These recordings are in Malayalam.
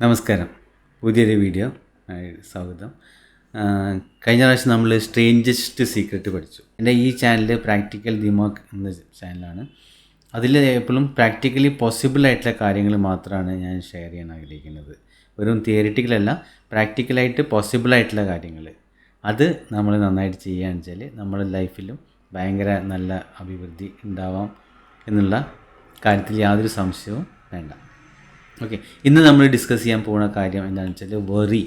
നമസ്കാരം. പുതിയൊരു വീഡിയോ സ്വാഗതം. കഴിഞ്ഞ പ്രാവശ്യം നമ്മൾ സ്ട്രേഞ്ചസ്റ്റ് സീക്രട്ട് പഠിച്ചു. എൻ്റെ ഈ ചാനൽ പ്രാക്ടിക്കൽ ദിമാഗ് എന്ന ചാനലാണ്. അതിൽ എപ്പോഴും പ്രാക്ടിക്കലി പോസിബിളായിട്ടുള്ള കാര്യങ്ങൾ മാത്രമാണ് ഞാൻ ഷെയർ ചെയ്യാൻ ആഗ്രഹിക്കുന്നത്. വെറും തിയറിറ്റിക്കലല്ല, പ്രാക്ടിക്കലായിട്ട് പോസിബിളായിട്ടുള്ള കാര്യങ്ങൾ. അത് നമ്മൾ നന്നായിട്ട് ചെയ്യുകയാണെന്ന് വെച്ചാൽ നമ്മുടെ ലൈഫിലും ഭയങ്കര നല്ല അഭിവൃദ്ധി ഉണ്ടാവാം എന്നുള്ള കാര്യത്തിൽ യാതൊരു സംശയവും വേണ്ട. ഓക്കെ, ഇന്ന് നമ്മൾ ഡിസ്കസ് ചെയ്യാൻ പോകുന്ന കാര്യം എന്താണെന്ന് വെച്ചാൽ വെറി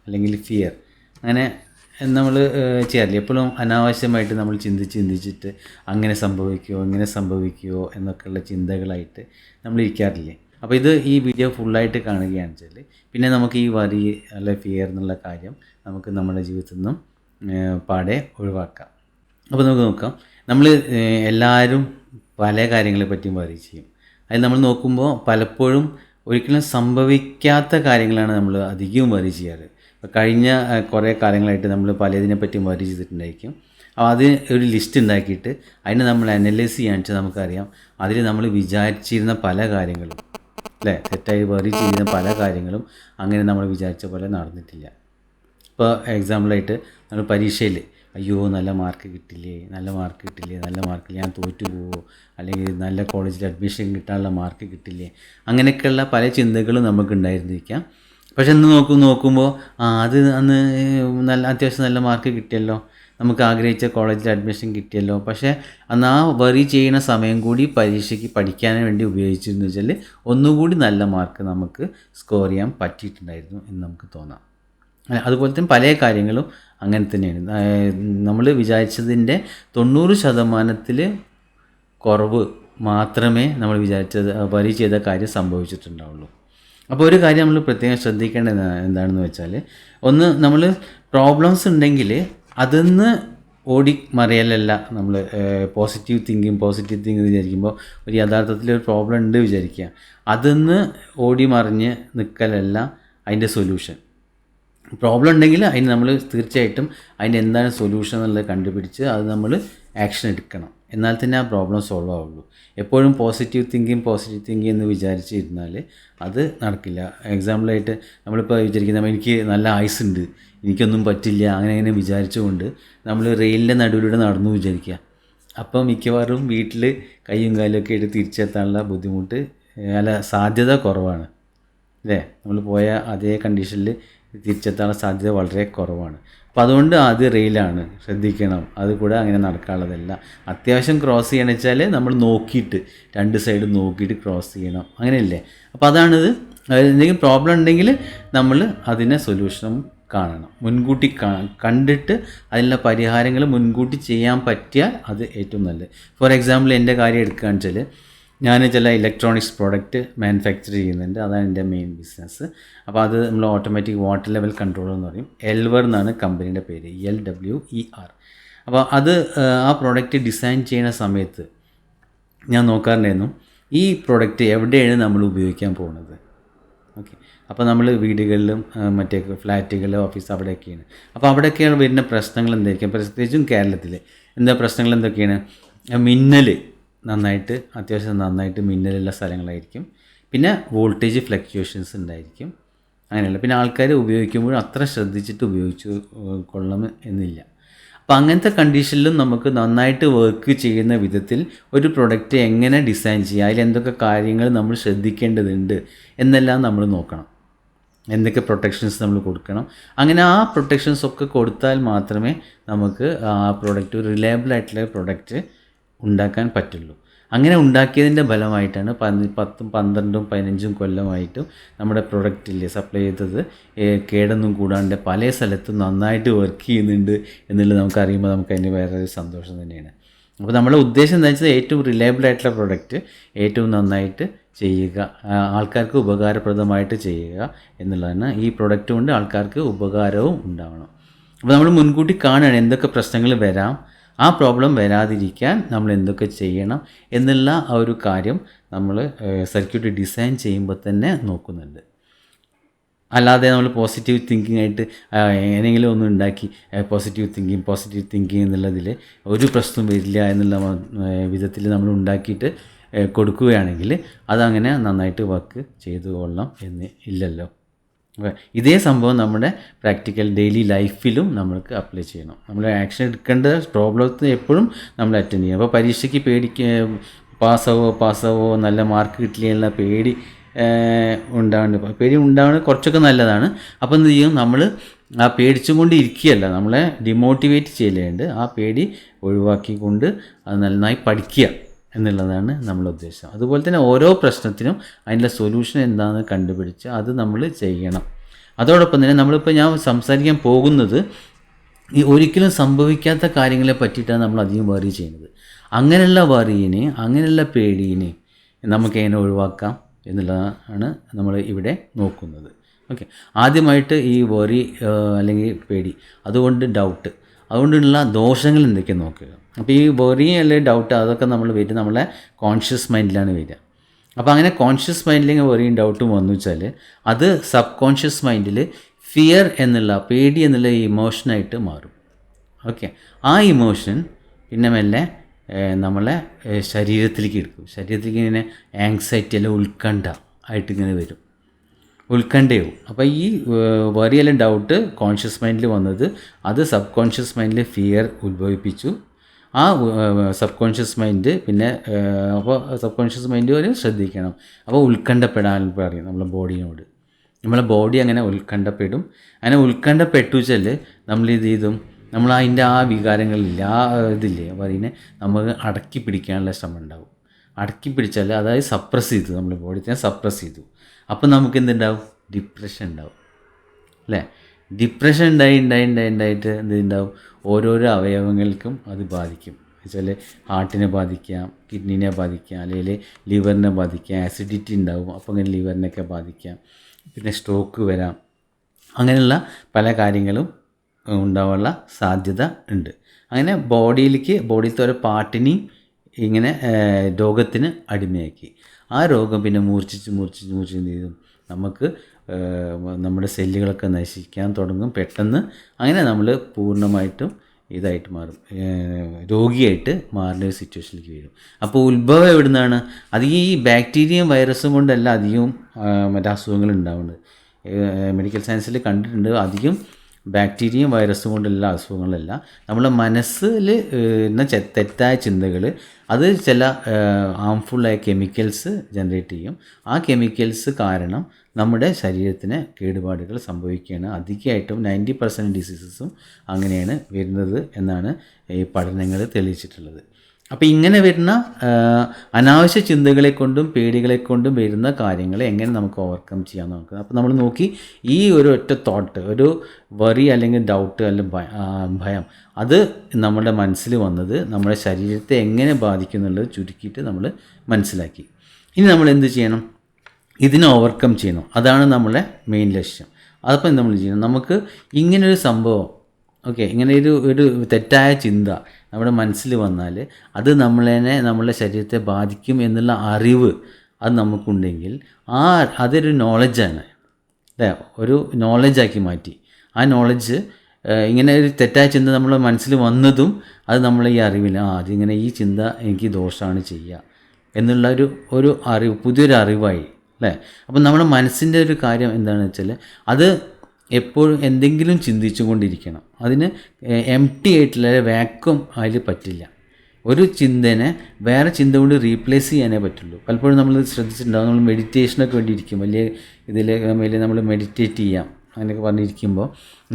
അല്ലെങ്കിൽ ഫിയർ. അങ്ങനെ നമ്മൾ ചെയ്യാറില്ല. എപ്പോഴും അനാവശ്യമായിട്ട് നമ്മൾ ചിന്തിച്ചിട്ട് അങ്ങനെ സംഭവിക്കുമോ ഇങ്ങനെ സംഭവിക്കുമോ എന്നൊക്കെയുള്ള ചിന്തകളായിട്ട് നമ്മൾ ഇരിക്കാറില്ലേ. അപ്പോൾ ഇത് ഈ വീഡിയോ ഫുള്ളായിട്ട് കാണുകയാണെന്ന് വെച്ചാൽ പിന്നെ നമുക്ക് ഈ വറി അല്ലെ ഫിയർ എന്നുള്ള കാര്യം നമുക്ക് നമ്മുടെ ജീവിതത്തിൽ നിന്നും പാടെ ഒഴിവാക്കാം. അപ്പോൾ നമുക്ക് നോക്കാം. നമ്മൾ എല്ലാവരും പല കാര്യങ്ങളെ പറ്റിയും വറി ചെയ്യും. അതിൽ നമ്മൾ നോക്കുമ്പോൾ പലപ്പോഴും ഒരിക്കലും സംഭവിക്കാത്ത കാര്യങ്ങളാണ് നമ്മൾ അധികവും വറി ചെയ്യാറ്. കഴിഞ്ഞ കുറേ കാലങ്ങളായിട്ട് നമ്മൾ പലതിനെപ്പറ്റി വറി ചെയ്തിട്ടുണ്ടായിരിക്കും. അപ്പോൾ അത് ഒരു ലിസ്റ്റ് ഉണ്ടാക്കിയിട്ട് അതിനെ നമ്മൾ അനലൈസ് ചെയ്യാൻ വെച്ചാൽ നമുക്കറിയാം അതിൽ നമ്മൾ വിചാരിച്ചിരുന്ന പല കാര്യങ്ങളും അല്ലേ, തെറ്റായി വറി ചെയ്യുന്ന പല കാര്യങ്ങളും അങ്ങനെ നമ്മൾ വിചാരിച്ച പോലെ നടന്നിട്ടില്ല. ഇപ്പോൾ എക്സാമ്പിളായിട്ട് നമ്മൾ പരീക്ഷയിൽ അയ്യോ നല്ല മാർക്ക് കിട്ടില്ലേ, നല്ല മാർക്ക് ഞാൻ തോറ്റു പോവോ, അല്ലെങ്കിൽ നല്ല കോളേജിൽ അഡ്മിഷൻ കിട്ടാനുള്ള മാർക്ക് കിട്ടില്ലേ, അങ്ങനെയൊക്കെയുള്ള പല ചിന്തകളും നമുക്കുണ്ടായിരുന്നിരിക്കാം. പക്ഷെ ഇന്ന് നോക്കുമ്പോൾ അത് അന്ന് അത്യാവശ്യം നല്ല മാർക്ക് കിട്ടിയല്ലോ, നമുക്ക് ആഗ്രഹിച്ച കോളേജിൽ അഡ്മിഷൻ കിട്ടിയല്ലോ. പക്ഷേ അന്ന് ആ വറി ചെയ്യുന്ന സമയം കൂടി പരീക്ഷയ്ക്ക് പഠിക്കാൻ വേണ്ടി ഉപയോഗിച്ചിരുന്നു വെച്ചാൽ ഒന്നുകൂടി നല്ല മാർക്ക് നമുക്ക് സ്കോർ ചെയ്യാൻ പറ്റിയിട്ടുണ്ടായിരുന്നു എന്ന് നമുക്ക് തോന്നാം. അതുപോലെ തന്നെ പല കാര്യങ്ങളും അങ്ങനെ തന്നെയാണ്. നമ്മൾ വിചാരിച്ചതിൻ്റെ 90% കുറവ് മാത്രമേ നമ്മൾ വിചാരിച്ചത് വരി ചെയ്ത കാര്യം സംഭവിച്ചിട്ടുണ്ടാവുള്ളൂ. അപ്പോൾ ഒരു കാര്യം നമ്മൾ പ്രത്യേകം ശ്രദ്ധിക്കേണ്ടത് എന്താണെന്ന് വെച്ചാൽ, ഒന്ന് നമ്മൾ പ്രോബ്ലംസ് ഉണ്ടെങ്കിൽ അതിന്ന് ഓടി മറിയലല്ല നമ്മൾ പോസിറ്റീവ് തിങ്കിങ് വിചാരിക്കുമ്പോൾ ഒരു യഥാർത്ഥത്തിൽ ഒരു പ്രോബ്ലം ഉണ്ട് വിചാരിക്കുക, അതിന്ന് ഓടി മറിഞ്ഞ് നിൽക്കലല്ല അതിൻ്റെ സൊല്യൂഷൻ. പ്രോബ്ലം ഉണ്ടെങ്കിൽ അതിന് നമ്മൾ തീർച്ചയായിട്ടും അതിൻ്റെ എന്താണ് സൊല്യൂഷൻ എന്നുള്ളത് കണ്ടുപിടിച്ച് അത് നമ്മൾ ആക്ഷൻ എടുക്കണം. എന്നാൽ തന്നെ ആ പ്രോബ്ലം സോൾവ് ആവുള്ളൂ. എപ്പോഴും പോസിറ്റീവ് തിങ്കിങ് എന്ന് വിചാരിച്ചിരുന്നാൽ അത് നടക്കില്ല. എക്സാമ്പിളായിട്ട് നമ്മളിപ്പോൾ വിചാരിക്കുന്നത് എനിക്ക് നല്ല ആയുസ് ഉണ്ട്, എനിക്കൊന്നും പറ്റില്ല, അങ്ങനെ വിചാരിച്ചുകൊണ്ട് നമ്മൾ റെയിലിൻ്റെ നടുവിലൂടെ നടന്നു വിചാരിക്കുക. അപ്പം മിക്കവാറും വീട്ടിൽ കൈയും കാലൊക്കെ എടുത്ത് തിരിച്ചെത്താനുള്ള ബുദ്ധിമുട്ട് സാധ്യത കുറവാണ് അല്ലേ. നമ്മൾ പോയ അതേ കണ്ടീഷനിൽ തിരിച്ചെത്താനുള്ള സാധ്യത വളരെ കുറവാണ്. അപ്പോൾ അതുകൊണ്ട് ആദ്യം റെയിലാണ് ശ്രദ്ധിക്കണം. അത് കൂടെ അങ്ങനെ നടക്കാനുള്ളതല്ല. അത്യാവശ്യം ക്രോസ് ചെയ്യണം വെച്ചാൽ നമ്മൾ നോക്കിയിട്ട് രണ്ട് സൈഡ് നോക്കിയിട്ട് ക്രോസ് ചെയ്യണം, അങ്ങനെയല്ലേ. അപ്പോൾ അതാണിത്. എന്തെങ്കിലും പ്രോബ്ലം ഉണ്ടെങ്കിൽ നമ്മൾ അതിനെ സൊല്യൂഷനും കാണണം, മുൻകൂട്ടി കണ്ടിട്ട് അതിനുള്ള പരിഹാരങ്ങൾ മുൻകൂട്ടി ചെയ്യാൻ പറ്റിയാൽ അത് ഏറ്റവും നല്ലത്. ഫോർ എക്സാമ്പിൾ എൻ്റെ കാര്യം എടുക്കുകയാണെന്ന് വെച്ചാൽ ഞാൻ ചില ഇലക്ട്രോണിക്സ് പ്രോഡക്റ്റ് മാനുഫാക്ചർ ചെയ്യുന്നുണ്ട്. അതാണ് എൻ്റെ മെയിൻ ബിസിനസ്. അപ്പോൾ അത് നമ്മൾ ഓട്ടോമാറ്റിക് വാട്ടർ ലെവൽ കൺട്രോളർ എന്ന് പറയും. എൽവർ എന്നാണ് കമ്പനീൻ്റെ പേര്, LWER. അപ്പോൾ അത് ആ പ്രോഡക്റ്റ് ഡിസൈൻ ചെയ്യുന്ന സമയത്ത് ഞാൻ നോക്കാറുണ്ടായിരുന്നു ഈ പ്രോഡക്റ്റ് എവിടെയാണ് നമ്മൾ ഉപയോഗിക്കാൻ പോകുന്നത്. ഓക്കെ, അപ്പോൾ നമ്മൾ വീടുകളിലും മറ്റേ ഫ്ലാറ്റുകൾ, ഓഫീസ് അവിടെയൊക്കെയാണ്. അപ്പോൾ അവിടെയൊക്കെയാണ് വരുന്ന പ്രശ്നങ്ങൾ എന്തായിരിക്കും, പ്രത്യേകിച്ചും കേരളത്തിൽ പ്രശ്നങ്ങൾ എന്തൊക്കെയാണ്? അത്യാവശ്യം നന്നായിട്ട് മിന്നലുള്ള സ്ഥലങ്ങളായിരിക്കും. പിന്നെ വോൾട്ടേജ് ഫ്ലക്ച്വേഷൻസ് ഉണ്ടായിരിക്കും, അങ്ങനെയല്ല. പിന്നെ ആൾക്കാർ ഉപയോഗിക്കുമ്പോഴും അത്ര ശ്രദ്ധിച്ചിട്ട് ഉപയോഗിച്ച് കൊള്ളണം എന്നില്ല. അപ്പോൾ അങ്ങനത്തെ കണ്ടീഷനിലും നമുക്ക് നന്നായിട്ട് വർക്ക് ചെയ്യുന്ന വിധത്തിൽ ഒരു പ്രൊഡക്റ്റ് എങ്ങനെ ഡിസൈൻ ചെയ്യുക, അതിൽ എന്തൊക്കെ കാര്യങ്ങൾ നമ്മൾ ശ്രദ്ധിക്കേണ്ടതുണ്ട് എന്നെല്ലാം നമ്മൾ നോക്കണം. എന്തൊക്കെ പ്രൊട്ടക്ഷൻസ് നമ്മൾ കൊടുക്കണം. അങ്ങനെ ആ പ്രൊട്ടക്ഷൻസ് ഒക്കെ കൊടുത്താൽ മാത്രമേ നമുക്ക് ആ പ്രൊഡക്റ്റ് ഒരു റിലയബിളായിട്ടുള്ള പ്രൊഡക്റ്റ് ഉണ്ടാക്കാൻ പറ്റുള്ളൂ. അങ്ങനെ ഉണ്ടാക്കിയതിൻ്റെ ഫലമായിട്ടാണ് 10, 12, 15 കൊല്ലമായിട്ടും നമ്മുടെ പ്രൊഡക്റ്റിൽ സപ്ലൈ ചെയ്തത് കേടൊന്നും കൂടാണ്ട് പല സ്ഥലത്തും നന്നായിട്ട് വർക്ക് ചെയ്യുന്നുണ്ട് എന്നുള്ളത് നമുക്കറിയുമ്പോൾ നമുക്കതിന് വേറൊരു സന്തോഷം തന്നെയാണ്. അപ്പോൾ നമ്മുടെ ഉദ്ദേശം എന്താ വെച്ചാൽ ഏറ്റവും റിലയബിളായിട്ടുള്ള പ്രൊഡക്റ്റ് ഏറ്റവും നന്നായിട്ട് ചെയ്യുക, ആൾക്കാർക്ക് ഉപകാരപ്രദമായിട്ട് ചെയ്യുക എന്നുള്ളതാണ്. ഈ പ്രൊഡക്റ്റ് കൊണ്ട് ആൾക്കാർക്ക് ഉപകാരവും ഉണ്ടാവണം. അപ്പോൾ നമ്മൾ മുൻകൂട്ടി കാണുകയാണ് എന്തൊക്കെ പ്രശ്നങ്ങൾ വരാം, ആ പ്രോബ്ലം വരാതിരിക്കാൻ നമ്മൾ എന്തൊക്കെ ചെയ്യണം എന്നുള്ള ആ ഒരു കാര്യം നമ്മൾ സർക്യൂട്ട് ഡിസൈൻ ചെയ്യുമ്പോൾ തന്നെ നോക്കുന്നുണ്ട്. അല്ലാതെ നമ്മൾ പോസിറ്റീവ് തിങ്കിങ് ആയിട്ട് ഏതെങ്കിലും ഒന്നും ഉണ്ടാക്കി പോസിറ്റീവ് തിങ്കിങ് എന്നുള്ളതിൽ ഒരു പ്രശ്നം വരില്ല എന്നുള്ള വിധത്തിൽ നമ്മൾ ഉണ്ടാക്കിയിട്ട് കൊടുക്കുകയാണെങ്കിൽ അതങ്ങനെ നന്നായിട്ട് വർക്ക് ചെയ്തു കൊള്ളണം എന്ന് ഇല്ലല്ലോ. അപ്പോൾ ഇതേ സംഭവം നമ്മുടെ പ്രാക്ടിക്കൽ ഡെയിലി ലൈഫിലും നമ്മൾക്ക് അപ്ലൈ ചെയ്യണം. നമ്മൾ ആക്ഷൻ എടുക്കേണ്ട പ്രോബ്ലത്തിന് എപ്പോഴും നമ്മൾ അറ്റൻഡ് ചെയ്യണം. അപ്പോൾ പരീക്ഷയ്ക്ക് പാസ്സാവോ നല്ല മാർക്ക് കിട്ടില്ല പേടി ഉണ്ടാവുന്നത് കുറച്ചൊക്കെ നല്ലതാണ്. അപ്പോൾ എന്ത് ചെയ്യും, നമ്മൾ ആ പേടിച്ചും കൊണ്ട് ഇരിക്കുകയല്ല, നമ്മളെ ഡിമോട്ടിവേറ്റ് ചെയ്യലേണ്ട് ആ പേടി ഒഴിവാക്കിക്കൊണ്ട് അത് നന്നായി പഠിക്കുക എന്നുള്ളതാണ് നമ്മളെ ഉദ്ദേശം. അതുപോലെ തന്നെ ഓരോ പ്രശ്നത്തിനും അതിൻ്റെ സൊല്യൂഷൻ എന്താണെന്ന് കണ്ടുപിടിച്ച് അത് നമ്മൾ ചെയ്യണം. അതോടൊപ്പം തന്നെ നമ്മളിപ്പോൾ ഞാൻ സംസാരിക്കാൻ പോകുന്നത് ഈ ഒരിക്കലും സംഭവിക്കാത്ത കാര്യങ്ങളെ പറ്റിയിട്ടാണ് നമ്മൾ അധികം വറി ചെയ്യുന്നത്. അങ്ങനെയുള്ള വറീനെ, അങ്ങനെയുള്ള പേടീനെ നമുക്ക് എങ്ങനെ ഒഴിവാക്കാം എന്നുള്ളതാണ് നമ്മൾ ഇവിടെ നോക്കുന്നത്. ഓക്കെ, ആദ്യമായിട്ട് ഈ വറി അല്ലെങ്കിൽ പേടി, അതുകൊണ്ട് ഡൗട്ട്, അതുകൊണ്ടുള്ള ദോഷങ്ങൾ എന്തൊക്കെയാണ് നോക്കുക. അപ്പോൾ ഈ വറി അല്ലെങ്കിൽ ഡൗട്ട് അതൊക്കെ നമ്മൾ വരും നമ്മളെ കോൺഷ്യസ് മൈൻഡിലാണ് വരിക. അപ്പോൾ അങ്ങനെ കോൺഷ്യസ് മൈൻഡിലേക്ക് വറിയും ഡൗട്ടും വന്നു വെച്ചാൽ അത് സബ് കോൺഷ്യസ് മൈൻഡിൽ ഫിയർ എന്നുള്ള പേടി എന്നുള്ള ഇമോഷനായിട്ട് മാറും. ഓക്കെ, ആ ഇമോഷൻ പിന്നെ മെല്ലെ നമ്മളെ ശരീരത്തിലേക്ക് എടുക്കും. ശരീരത്തിലേക്ക് ഇങ്ങനെ ആങ്സൈറ്റി അല്ലെങ്കിൽ ഉത്കണ്ഠ ആയിട്ട് ഇങ്ങനെ വരും, ഉത്കണ്ഠയാവും. അപ്പോൾ ഈ വറി അല്ലെങ്കിൽ ഡൗട്ട് കോൺഷ്യസ് മൈൻഡിൽ വന്നത് അത് സബ് കോൺഷ്യസ് മൈൻഡിൽ ഫിയർ ഉത്ഭവിപ്പിച്ചു. ആ സബ് കോൺഷ്യസ് മൈൻഡ് പിന്നെ അപ്പോൾ സബ് കോൺഷ്യസ് മൈൻഡ് വരെ ശ്രദ്ധിക്കണം. അപ്പോൾ ഉത്കണ്ഠപ്പെടാൻ പറയും നമ്മളെ ബോഡിയോട്. നമ്മളെ ബോഡി അങ്ങനെ ഉത്കണ്ഠപ്പെടും. അങ്ങനെ ഉത്കണ്ഠപ്പെട്ടു വെച്ചാൽ നമ്മളിത് ചെയ്തും നമ്മൾ അതിൻ്റെ ആ വികാരങ്ങളില്ല, ആ ഇതില്ലേ പറയുന്നത് നമുക്ക് അടക്കി പിടിക്കാനുള്ള ശ്രമം ഉണ്ടാവും. അടക്കി പിടിച്ചാൽ അതായത് സപ്രസ് ചെയ്തു, നമ്മുടെ ബോഡി തന്നെ സപ്രസ് ചെയ്തു. അപ്പോൾ നമുക്ക് എന്തുണ്ടാവും, ഡിപ്രഷൻ ഉണ്ടാവും അല്ലേ. ഡിപ്രഷൻ ഉണ്ടായിട്ട് എന്തുണ്ടാവും, ഓരോരോ അവയവങ്ങൾക്കും അത് ബാധിക്കും. വെച്ചാൽ ഹാർട്ടിനെ ബാധിക്കാം, കിഡ്നീനെ ബാധിക്കാം, അല്ലെങ്കിൽ ലിവറിനെ ബാധിക്കാം, ആസിഡിറ്റി ഉണ്ടാവും. അപ്പോൾ അങ്ങനെ ലിവറിനൊക്കെ ബാധിക്കാം. പിന്നെ സ്ട്രോക്ക് വരാം. അങ്ങനെയുള്ള പല കാര്യങ്ങളും ഉണ്ടാവാനുള്ള സാധ്യത ഉണ്ട്. അങ്ങനെ ബോഡിയിലത്തെ ഒരു പാർട്ടിനെയും ഇങ്ങനെ രോഗത്തിന് അടിമയാക്കി. ആ രോഗം പിന്നെ മൂർച്ഛിച്ച് എന്ത് ചെയ്യും, നമുക്ക് നമ്മുടെ സെല്ലുകളൊക്കെ നശിക്കാൻ തുടങ്ങും പെട്ടെന്ന്. അങ്ങനെ നമ്മൾ പൂർണ്ണമായിട്ടും ഇതായിട്ട് മാറും, രോഗിയായിട്ട് മാറുന്ന ഒരു സിറ്റുവേഷനിലേക്ക് വരും. അപ്പോൾ ഉത്ഭവം എവിടെ നിന്നാണ്? അത് ഈ ബാക്ടീരിയയും വൈറസും കൊണ്ടല്ല അധികവും മറ്റേ അസുഖങ്ങൾ ഉണ്ടാവുന്നത്. മെഡിക്കൽ സയൻസിൽ കണ്ടിട്ടുണ്ട് അധികം ബാക്ടീരിയയും വൈറസും കൊണ്ടുള്ള അസുഖങ്ങളല്ല, നമ്മളെ മനസ്സിൽ തെറ്റായ ചിന്തകൾ അത് ചില ഹാംഫുള്ളായ കെമിക്കൽസ് ജനറേറ്റ് ചെയ്യും. ആ കെമിക്കൽസ് കാരണം നമ്മുടെ ശരീരത്തിന് കേടുപാടുകൾ സംഭവിക്കുകയാണ്. അധികമായിട്ടും 90% ഡിസീസസും അങ്ങനെയാണ് വരുന്നത് എന്നാണ് ഈ പഠനങ്ങൾ തെളിയിച്ചിട്ടുള്ളത്. അപ്പോൾ ഇങ്ങനെ വരുന്ന അനാവശ്യ ചിന്തകളെ കൊണ്ടും പേടികളെ കൊണ്ടും വരുന്ന കാര്യങ്ങളെ എങ്ങനെ നമുക്ക് ഓവർകം ചെയ്യാൻ നോക്കുക. അപ്പോൾ നമ്മൾ നോക്കി ഈ ഒരു ഒറ്റ തോട്ട്, ഒരു വറി അല്ലെങ്കിൽ ഡൗട്ട് അല്ലെങ്കിൽ ഭയം, അത് നമ്മുടെ മനസ്സിൽ വന്നത് നമ്മുടെ ശരീരത്തെ എങ്ങനെ ബാധിക്കും എന്നുള്ളത് ചുരുക്കിയിട്ട് നമ്മൾ മനസ്സിലാക്കി. ഇനി നമ്മൾ എന്ത് ചെയ്യണം, ഇതിനെ ഓവർകം ചെയ്യണം. അതാണ് നമ്മളെ മെയിൻ ലക്ഷ്യം. അതപ്പോൾ നമ്മൾ ചെയ്യണം, നമുക്ക് ഇങ്ങനൊരു സംഭവം, ഓക്കെ, ഇങ്ങനെ ഒരു തെറ്റായ ചിന്ത നമ്മുടെ മനസ്സിൽ വന്നാൽ അത് നമ്മളുടെ ശരീരത്തെ ബാധിക്കും എന്നുള്ള അറിവ് അത് നമുക്കുണ്ടെങ്കിൽ അതൊരു നോളജാണ് അല്ലേ, ഒരു നോളജാക്കി മാറ്റി. ആ നോളജ് ഇങ്ങനെ ഒരു തെറ്റായ ചിന്ത നമ്മുടെ മനസ്സിൽ വന്നതും അത് നമ്മളെ ഈ അറിവില്ല, അതിങ്ങനെ ഈ ചിന്ത എനിക്ക് ദോഷമാണ് ചെയ്യുക എന്നുള്ള ഒരു അറിവ്, പുതിയൊരു അറിവായി അല്ലേ. അപ്പം നമ്മുടെ മനസ്സിൻ്റെ ഒരു കാര്യം എന്താണെന്ന് വെച്ചാൽ അത് എപ്പോഴും എന്തെങ്കിലും ചിന്തിച്ചു കൊണ്ടിരിക്കണം. അതിന് എംപ്റ്റി ആയിട്ടുള്ള വാക്വം അതിൽ പറ്റില്ല. ഒരു ചിന്തനെ വേറെ ചിന്ത കൊണ്ട് റീപ്ലേസ് ചെയ്യാനേ പറ്റുള്ളൂ. പലപ്പോഴും നമ്മൾ ശ്രദ്ധിച്ചിട്ടുണ്ടാകും, നമ്മൾ മെഡിറ്റേഷനൊക്കെ വേണ്ടിയിരിക്കും, വലിയ നമ്മൾ മെഡിറ്റേറ്റ് ചെയ്യാം അങ്ങനെയൊക്കെ പറഞ്ഞിരിക്കുമ്പോൾ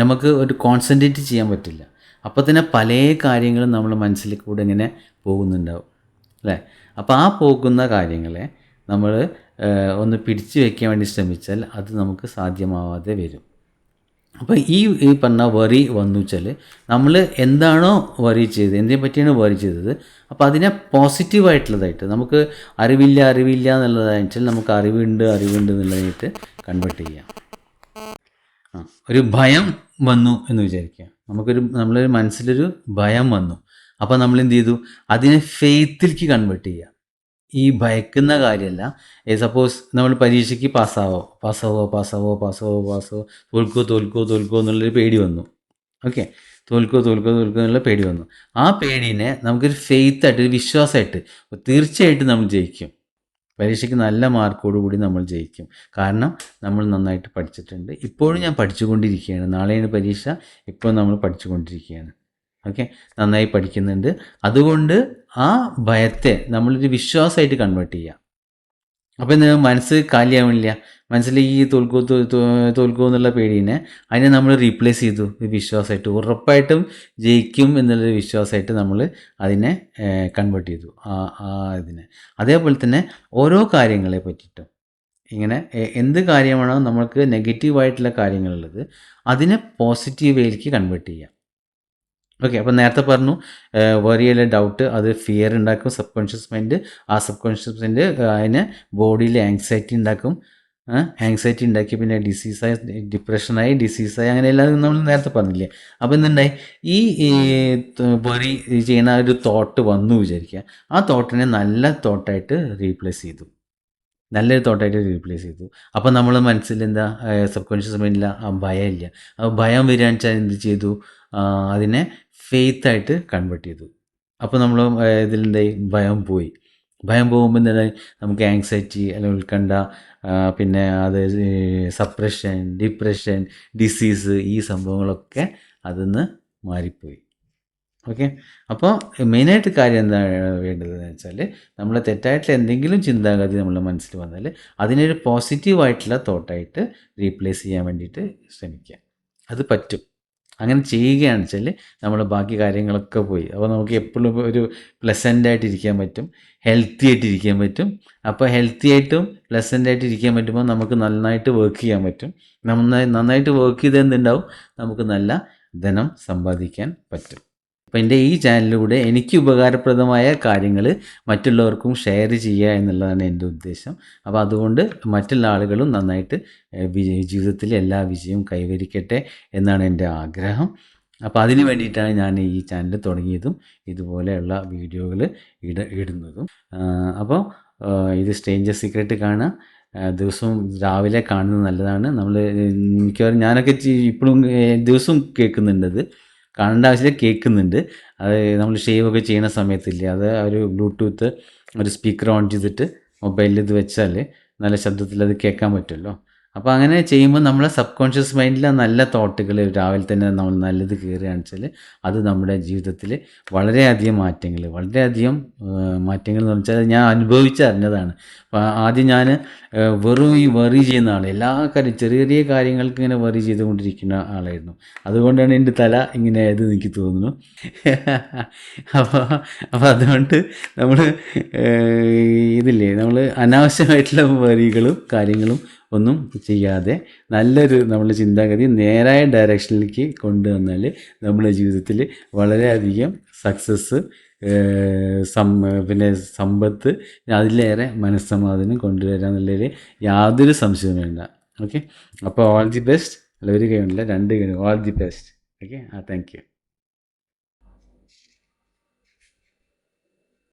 നമുക്ക് ഒരു കോൺസെൻട്രേറ്റ് ചെയ്യാൻ പറ്റില്ല. അപ്പോൾ തന്നെ പല കാര്യങ്ങളും നമ്മൾ മനസ്സിൽ കൂടെ ഇങ്ങനെ പോകുന്നുണ്ടാവും അല്ലേ. അപ്പോൾ ആ പോകുന്ന കാര്യങ്ങളെ നമ്മൾ ഒന്ന് പിടിച്ചു വയ്ക്കാൻ വേണ്ടി ശ്രമിച്ചാൽ അത് നമുക്ക് സാധ്യമാവാതെ വരും. അപ്പോൾ ഈ പറഞ്ഞ വറി വന്നു വെച്ചാൽ നമ്മൾ എന്താണോ വറി ചെയ്തത്, എന്തിനെ പറ്റിയാണ് വറി ചെയ്തത്, അപ്പോൾ അതിനെ പോസിറ്റീവായിട്ടുള്ളതായിട്ട് നമുക്ക് അറിവില്ല എന്നുള്ളതാണെന്ന് വെച്ചാൽ നമുക്ക് അറിവുണ്ട് എന്നുള്ളതായിട്ട് കൺവേർട്ട് ചെയ്യാം. ഒരു ഭയം വന്നു എന്ന് വിചാരിക്കുക, നമ്മളൊരു മനസ്സിലൊരു ഭയം വന്നു. അപ്പോൾ നമ്മൾ എന്ത് ചെയ്തു, അതിനെ ഫെയ്ത്തിലേക്ക് കൺവേർട്ട് ചെയ്യുക. ഈ ഭയക്കുന്ന കാര്യമല്ല. സപ്പോസ് നമ്മൾ പരീക്ഷയ്ക്ക് പാസ്സാവോ തോൽക്കോ എന്നുള്ളൊരു പേടി വന്നു. ഓക്കെ, തോൽക്കോ എന്നുള്ള പേടി വന്നു. ആ പേടിനെ നമുക്കൊരു ഫെയ്ത്തായിട്ട്, ഒരു വിശ്വാസമായിട്ട് തീർച്ചയായിട്ടും നമ്മൾ ജയിക്കും. പരീക്ഷയ്ക്ക് നല്ല മാർക്കോടുകൂടി നമ്മൾ ജയിക്കും. കാരണം നമ്മൾ നന്നായിട്ട് പഠിച്ചിട്ടുണ്ട്. ഇപ്പോഴും ഞാൻ പഠിച്ചുകൊണ്ടിരിക്കുകയാണ്. നാളെയാണ് പരീക്ഷ, ഇപ്പോൾ നമ്മൾ പഠിച്ചുകൊണ്ടിരിക്കുകയാണ്. ഓക്കെ, നന്നായി പഠിക്കുന്നുണ്ട്. അതുകൊണ്ട് ആ ഭയത്തെ നമ്മളൊരു വിശ്വാസമായിട്ട് കൺവേർട്ട് ചെയ്യുക. അപ്പോൾ എന്താ, മനസ്സ് കാലിയാവണില്ല. മനസ്സിൽ ഈ തോൽക്കൂ എന്നുള്ള പേടീനെ അതിനെ നമ്മൾ റീപ്ലേസ് ചെയ്തു വിശ്വാസമായിട്ട്. ഉറപ്പായിട്ടും ജയിക്കും എന്നുള്ളൊരു വിശ്വാസമായിട്ട് നമ്മൾ അതിനെ കൺവേർട്ട് ചെയ്തു ആ ഇതിനെ. അതേപോലെ തന്നെ ഓരോ കാര്യങ്ങളെ പറ്റിയിട്ടും ഇങ്ങനെ എന്ത് കാര്യമാണോ നമ്മൾക്ക് നെഗറ്റീവായിട്ടുള്ള കാര്യങ്ങളുള്ളത് അതിനെ പോസിറ്റീവ് വേയിലേക്ക് കൺവേർട്ട് ചെയ്യുക. ഓക്കെ, അപ്പോൾ നേരത്തെ പറഞ്ഞു വറിയുള്ള ഡൗട്ട് അത് ഫിയർ ഉണ്ടാക്കും സബ് കോൺഷ്യസ് മൈൻഡ്. ആ സബ് കോൺഷ്യസ് മൈൻഡ് അതിന് ബോഡിയിൽ ആങ്സൈറ്റി ഉണ്ടാക്കും. ആങ്സൈറ്റി ഉണ്ടാക്കി പിന്നെ ഡിസീസായി, ഡിപ്രഷനായി, ഡിസീസായി, അങ്ങനെ എല്ലാം നമ്മൾ നേരത്തെ പറഞ്ഞില്ലേ. അപ്പോൾ എന്തുണ്ടായി, ഈ വറി ചെയ്യുന്ന ഒരു തോട്ട് വന്നു വിചാരിക്കുക. ആ തോട്ടിനെ നല്ല തോട്ടായിട്ട് റീപ്ലേസ് ചെയ്തു. നല്ലൊരു തോട്ടായിട്ട് റീപ്ലേസ് ചെയ്തു. അപ്പോൾ നമ്മൾ മനസ്സിൽ എന്താ, സബ് കോൺഷ്യസ് മൈൻഡിൽ ആ ഭയമില്ല. ആ ഭയം വരികയാണെന്ന് വെച്ചാൽ എന്ത് ചെയ്തു, അതിനെ ഫെയ്ത്തായിട്ട് കൺവേർട്ട് ചെയ്തു. അപ്പോൾ നമ്മൾ ഇതിലെന്തായി, ഭയം പോയി. ഭയം പോകുമ്പോൾ എന്തായി, നമുക്ക് ആങ്സൈറ്റി അല്ലെങ്കിൽ ഉത്കണ്ഠ, പിന്നെ അത് സപ്രഷൻ, ഡിപ്രഷൻ, ഡിസീസ്, ഈ സംഭവങ്ങളൊക്കെ അതിൽ നിന്ന് മാറിപ്പോയി. ഓക്കെ, അപ്പോൾ മെയിനായിട്ട് കാര്യം എന്താണ് വേണ്ടതെന്ന് വെച്ചാൽ, നമ്മൾ തെറ്റായിട്ടുള്ള എന്തെങ്കിലും ചിന്താഗതി നമ്മുടെ മനസ്സിൽ വന്നാൽ അതിനൊരു പോസിറ്റീവായിട്ടുള്ള തോട്ടായിട്ട് റീപ്ലേസ് ചെയ്യാൻ വേണ്ടിയിട്ട് ശ്രമിക്കുക. അത് പറ്റും. അങ്ങനെ ചെയ്യുകയാണെന്ന് വെച്ചാൽ നമ്മൾ ബാക്കി കാര്യങ്ങളൊക്കെ പോയി. അപ്പോൾ നമുക്ക് എപ്പോഴും ഒരു പ്ലസൻ്റായിട്ട് ഇരിക്കാൻ പറ്റും, ഹെൽത്തി ആയിട്ട് ഇരിക്കാൻ പറ്റും. അപ്പോൾ ഹെൽത്തി ആയിട്ടും പ്ലസൻ്റ് ആയിട്ട് ഇരിക്കാൻ പറ്റുമ്പോൾ നമുക്ക് നന്നായിട്ട് വർക്ക് ചെയ്യാൻ പറ്റും. നന്നായിട്ട് വർക്ക് ചെയ്ത് എന്തുണ്ടാവും, നമുക്ക് നല്ല ധനം സമ്പാദിക്കാൻ പറ്റും. അപ്പോൾ എൻ്റെ ഈ ചാനലിലൂടെ എനിക്ക് ഉപകാരപ്രദമായ കാര്യങ്ങൾ മറ്റുള്ളവർക്കും ഷെയർ ചെയ്യുക എന്നുള്ളതാണ് എൻ്റെ ഉദ്ദേശം. അപ്പോൾ അതുകൊണ്ട് മറ്റുള്ള ആളുകളും നന്നായിട്ട് ജീവിതത്തിൽ എല്ലാ വിജയവും കൈവരിക്കട്ടെ എന്നാണ് എൻ്റെ ആഗ്രഹം. അപ്പോൾ അതിന് വേണ്ടിയിട്ടാണ് ഞാൻ ഈ ചാനൽ തുടങ്ങിയതും ഇതുപോലെയുള്ള വീഡിയോകൾ ഇടുന്നതും. അപ്പോൾ ഇത് സ്ട്രേഞ്ചർ സീക്രട്ട് കാണുക. ദിവസവും രാവിലെ കാണുന്നത് നല്ലതാണ്. നമ്മൾ മിക്കവാറും ഞാനൊക്കെ ഇപ്പോഴും ദിവസവും കേൾക്കുന്നുണ്ടത്. കാണേണ്ട ആവശ്യമില്ല, കേൾക്കുന്നുണ്ട്. അത് നമ്മൾ ഷേവ് ഒക്കെ ചെയ്യുന്ന സമയത്തില്ലേ, അത് ഒരു ബ്ലൂടൂത്ത് ഒരു സ്പീക്കർ ഓൺ ചെയ്തിട്ട് മൊബൈലിൽ ഇത് വെച്ചാൽ നല്ല ശബ്ദത്തിൽ അത് കേൾക്കാൻ പറ്റുമല്ലോ. അപ്പോൾ അങ്ങനെ ചെയ്യുമ്പോൾ നമ്മളെ സബ് കോൺഷ്യസ് മൈൻഡിൽ നല്ല തോട്ടുകൾ രാവിലെ തന്നെ നമ്മൾ നല്ലത് കയറുകയാണെന്ന് വെച്ചാൽ അത് നമ്മുടെ ജീവിതത്തിൽ വളരെയധികം മാറ്റങ്ങൾ എന്ന് വെച്ചാൽ ഞാൻ അനുഭവിച്ചറിഞ്ഞതാണ്. അപ്പോൾ ആദ്യം ഞാൻ വെറും ഈ വറി ചെയ്യുന്ന ആൾ, എല്ലാ കാര്യം ചെറിയ ചെറിയ കാര്യങ്ങൾക്ക് ഇങ്ങനെ വറി ചെയ്തുകൊണ്ടിരിക്കുന്ന ആളായിരുന്നു. അതുകൊണ്ടാണ് എൻ്റെ തല ഇങ്ങനെ ആയത് എനിക്ക് തോന്നുന്നു. അപ്പോൾ അതുകൊണ്ട് നമ്മൾ ഇതില്ലേ, നമ്മൾ അനാവശ്യമായിട്ടുള്ള വറികളും കാര്യങ്ങളും ഒന്നും ചെയ്യാതെ നല്ലൊരു നമ്മുടെ ചിന്താഗതി നേരായ ഡയറക്ഷനിലേക്ക് കൊണ്ടുവന്നാൽ നമ്മുടെ ജീവിതത്തിൽ വളരെയധികം സക്സസ്, പിന്നെ സമ്പത്ത്, അതിലേറെ മനസ്സമാധാനം കൊണ്ടുവരാന്നുള്ളതിൽ യാതൊരു സംശയവും വേണ്ട. ഓക്കെ, അപ്പോൾ ഓൾ ദി ബെസ്റ്റ്. അല്ല, ഒരു കഴിവില്ല, 2 കഴിവ്. All the best. Okay, thank you.